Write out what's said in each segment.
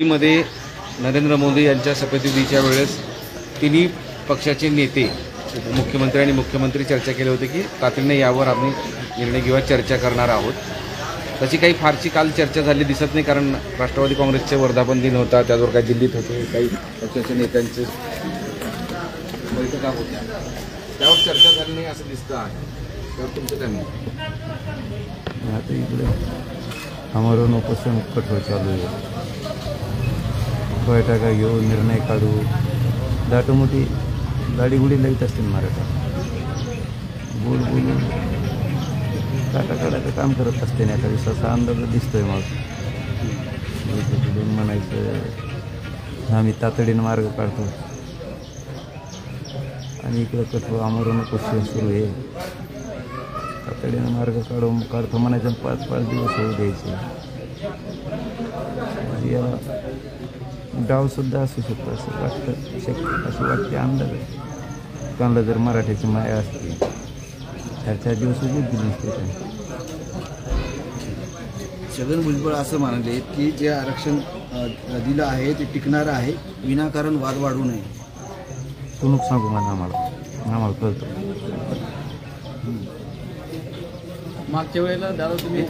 मध्ये नरेंद्र मोदी यांच्या शपथविधीच्या वेळेस तिन्ही पक्षाचे नेते मुख्यमंत्री आणि मुख्यमंत्री चर्चा केली होती की तातडीने यावर आम्ही निर्णय किंवा चर्चा करणार आहोत। तशी काही फारशी काल चर्चा झाली दिसत नाही, कारण राष्ट्रवादी काँग्रेसचे वर्धापन दिन होता, त्यावर काही दिल्लीत होते, काही पक्षाच्या नेत्यांचे बैठका होत्या, त्यावर चर्चा झाली नाही असं दिसतं आहे। तर तुमचं काय मत? आता इकडे आमरण उपोषण कठोर चालू आहे। बैठका घेऊ, निर्णय काढू, दाटोमोठी गाडीगुडी लाईत असतील मराठा, गोड बोलून काटाकाटाचं काम करत असते ना, एका दिवसाचा अंदाज दिसतोय। मग म्हणायचं आम्ही तातडीनं मार्ग काढतो आणि इकडं कठोर आमरण उपोषण सुरू आहे। तातडीनं मार्ग काढतो म्हणायचं, 5-5 दिवस होऊ द्यायचे। याला डावसुद्धा असू शकतो असं वाटतं, अशी वाटते अंदाज आहे। कोणाला जर मराठीची माया असते 4-4 दिवस उभीच दिली नसते त्यांनी। छगन भुजबळ असं म्हणाले की जे आरक्षण दिलं आहे ते टिकणार आहे, विनाकारण वाद वाढू नये। तू नको सांगू मला, आम्हाला कळतं। मागच्या वेळेला दादा तुम्ही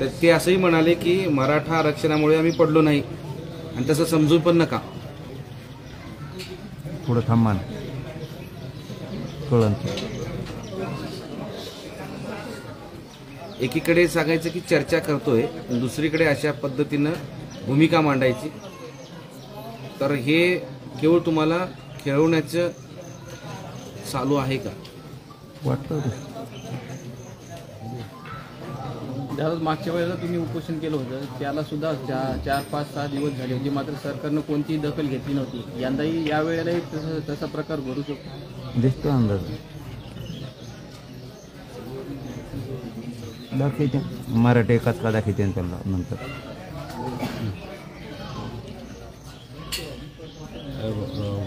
तर ते असंही म्हणाले की मराठा आरक्षणामुळे आम्ही पडलो नाही आणि तसं समजून पण नका। थोडं थांबा, कळलं। एकीकडे सांगायचं की चर्चा करतोय, दुसरीकडे अशा पद्धतीनं भूमिका मांडायची, तर हे केवळ तुम्हाला खेळवण्याचं चालू आहे का वाटतं? दादा मागच्या वेळेला तुम्ही उपोषण केलं होतं, त्याला सुद्धा 4-5-6 दिवस झाले होते, मात्र सरकारनं कोणतीही दखल घेतली नव्हती। यंदाही या वेळेलाही तसा प्रकार घडू शकतो दिसतो अंदाज। दाखवते मराठी एकाच का दाखवते त्यांना नंतर।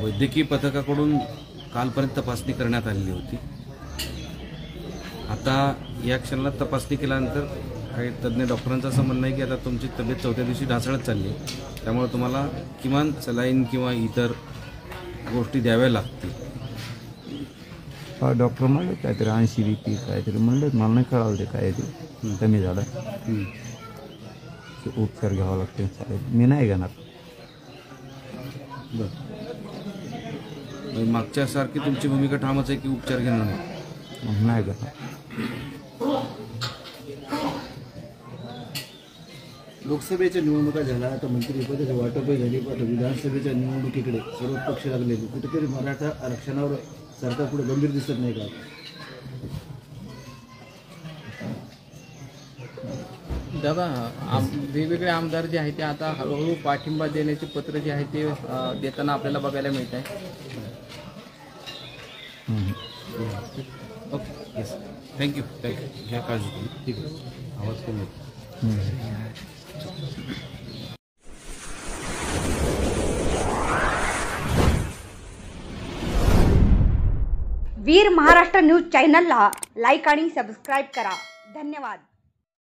वैद्यकीय पथकाकडून कालपर्यंत तपासणी करण्यात आलेली होती। आता या क्षणाला तपासणी केल्यानंतर काही तज्ज्ञ डॉक्टरांचं असं म्हणणं आहे की आता तुमची तब्येत 4थ्या दिवशी ढासळत चालली आहे, त्यामुळे तुम्हाला किमान सलाईन किंवा इतर गोष्टी द्याव्या लागतील। हा डॉक्टर म्हणलं काहीतरी 80 BP काहीतरी म्हणलं, मला नाही कळालं ते काय ते कमी झालं, उपचार घ्यावा लागते। चालेल, मी नाही घेणार। बरं, मागच्यासारखी तुमची भूमिका ठामच आहे की उपचार घेणार नाही? नाही घेणार। लोकसभेच्या निवडणुका झाल्या, आता मंत्रिपदाची वाटपही झाली, पण विधानसभेच्या निवडणुकीकडे सर्व पक्ष लागले, कुठेतरी मराठा आरक्षणावर सरकार पुढे गंभीर दिसत नाही का? दादा वेगवेगळे आमदार जे आहेत ते आता हळूहळू पाठिंबा देण्याचे पत्र जे आहे ते देताना आपल्याला बघायला मिळत आहे। Okay, yes, thank you. घ्या काळजी तुम्ही, ठीक आहे। आवाज कमी होतो। वीर महाराष्ट्र न्यूज चॅनलला लाईक आणि सबस्क्राईब करा। धन्यवाद।